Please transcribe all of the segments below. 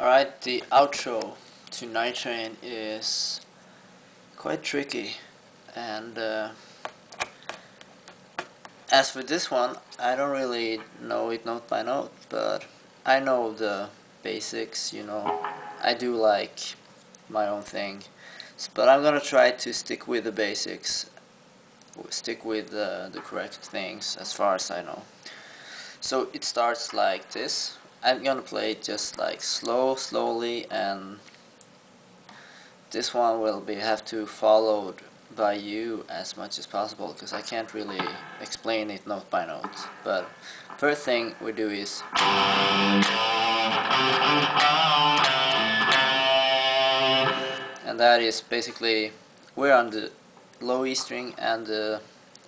Alright, the outro to Nightrain is quite tricky, and as for this one, I don't really know it note by note, but I know the basics, I do like my own thing, but I'm gonna try to stick with the basics, stick with the correct things as far as I know. So it starts like this. I'm gonna play it just like slowly, and this one will have to followed by you as much as possible, because I can't really explain it note by note. But first thing we do is, and that is basically, we're on the low E string and the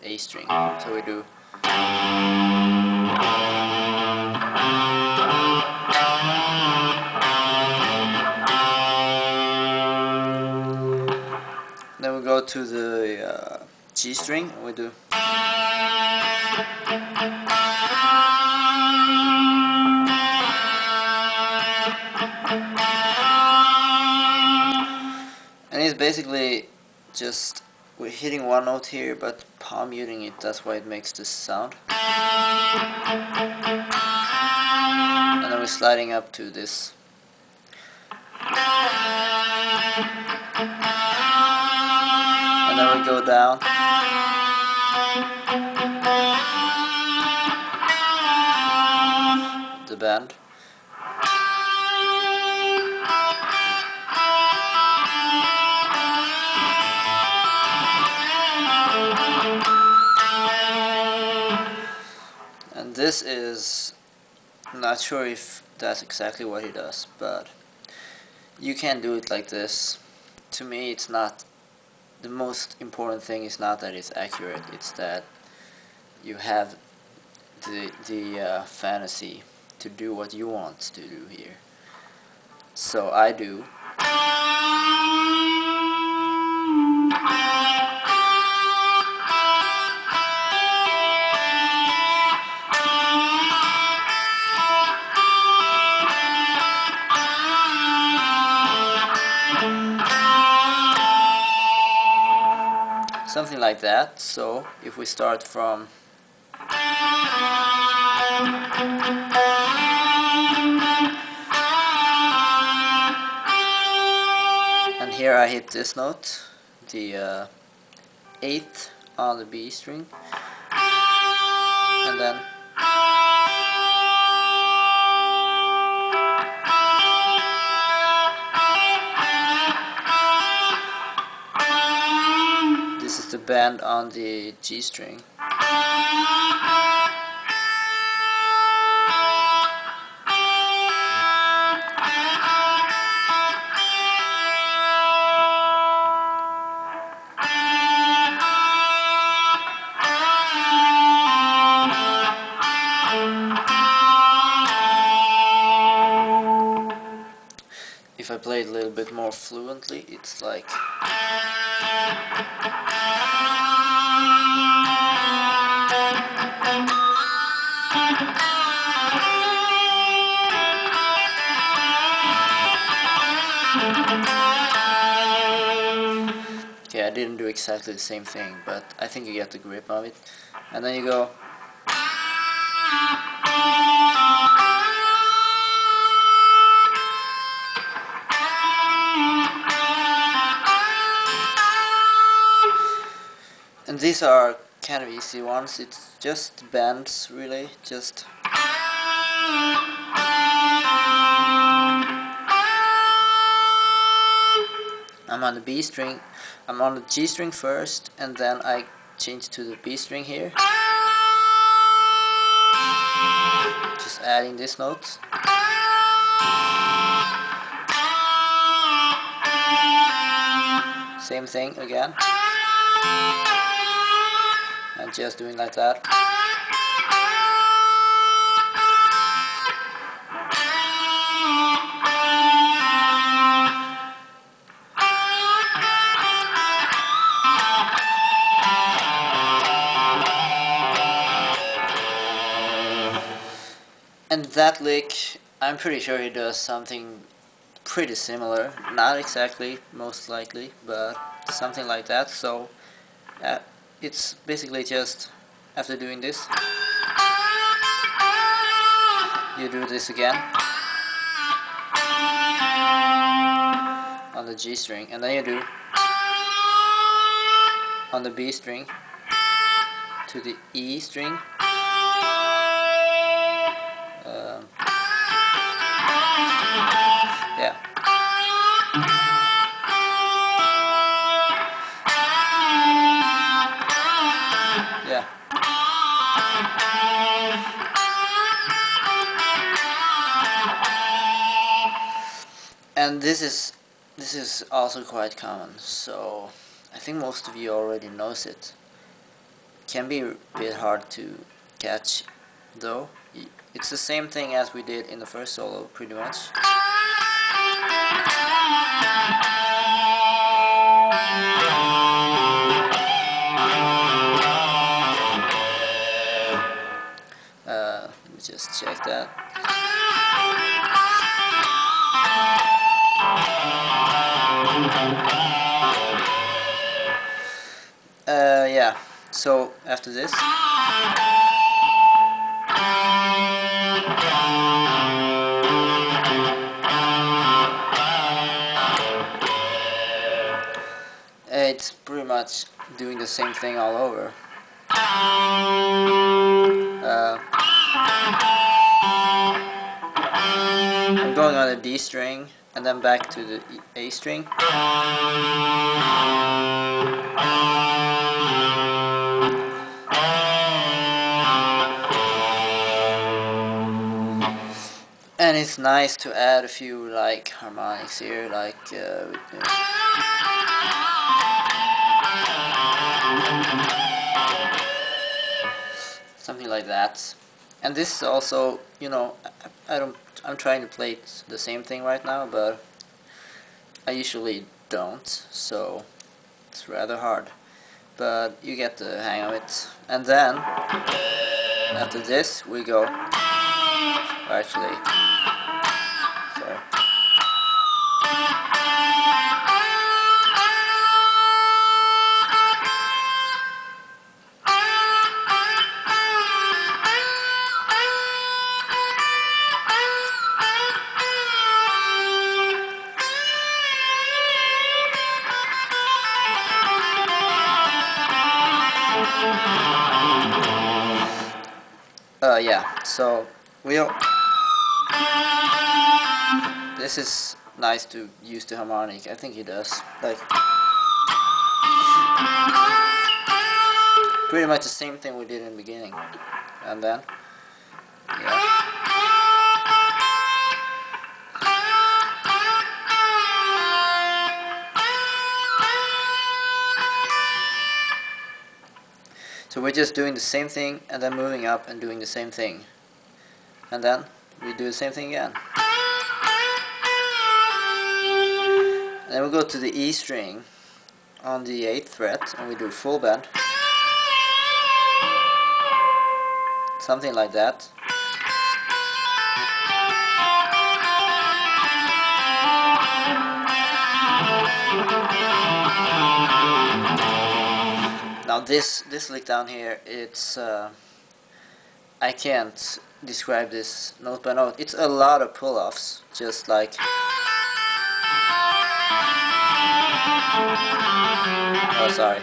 A string, so we do. Then we go to the G string, and we do. And it's basically just, we're hitting one note here, but palm muting it, that's why it makes this sound. And then we're sliding up to this. And then we go down. The bend. And this is, I'm not sure if that's exactly what he does, but you can do it like this. To me, it's not, the most important thing is not that it's accurate, it's that you have the fantasy to do what you want to do here. So I do. Something like that. So if we start from and here I hit this note, the 8th on the B string, and then this is the bend on the G string. If I play it a little bit more fluently, it's like. Okay, I didn't do exactly the same thing, but I think you get the grip of it. And then you go. And these are kind of easy ones, it's just bends really, just. I'm on the B string, I'm on the G string first, and then I change to the B string here. Just adding this note. Same thing again. And just doing like that. And that lick, I'm pretty sure he does something pretty similar, not exactly, most likely, but something like that. So it's basically just after doing this, you do this again on the G string, and then you do on the B string to the E string, yeah, yeah. And this is also quite common, so I think most of you already knows it. Can be a bit hard to catch though. It's the same thing as we did in the first solo, pretty much. Let me just check that. Yeah, so after this, it's pretty much doing the same thing all over. I'm going on the D string and then back to the A string. And it's nice to add a few like harmonics here, like something like that. And this is also, you know, I'm trying to play the same thing right now, but I usually don't, so it's rather hard. But you get the hang of it. And then after this we go, actually, sorry. Yeah, so this is nice to use the harmonic. I think he does. Like, pretty much the same thing we did in the beginning. And then, yeah. So we're just doing the same thing and then moving up and doing the same thing. And then we do the same thing again. And then we go to the E string on the 8th fret and we do full bend. Something like that. Now this lick down here, it's I can't describe this note by note. It's a lot of pull-offs, just like oh, sorry.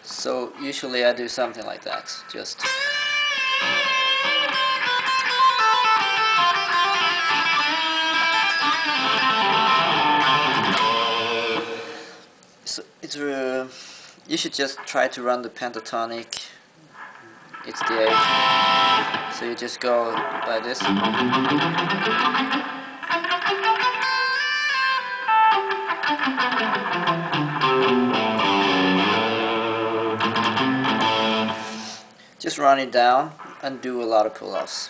So usually I do something like that, just so it's you should just try to run the pentatonic. It's the A. So you just go by this. Just run it down and do a lot of pull-offs.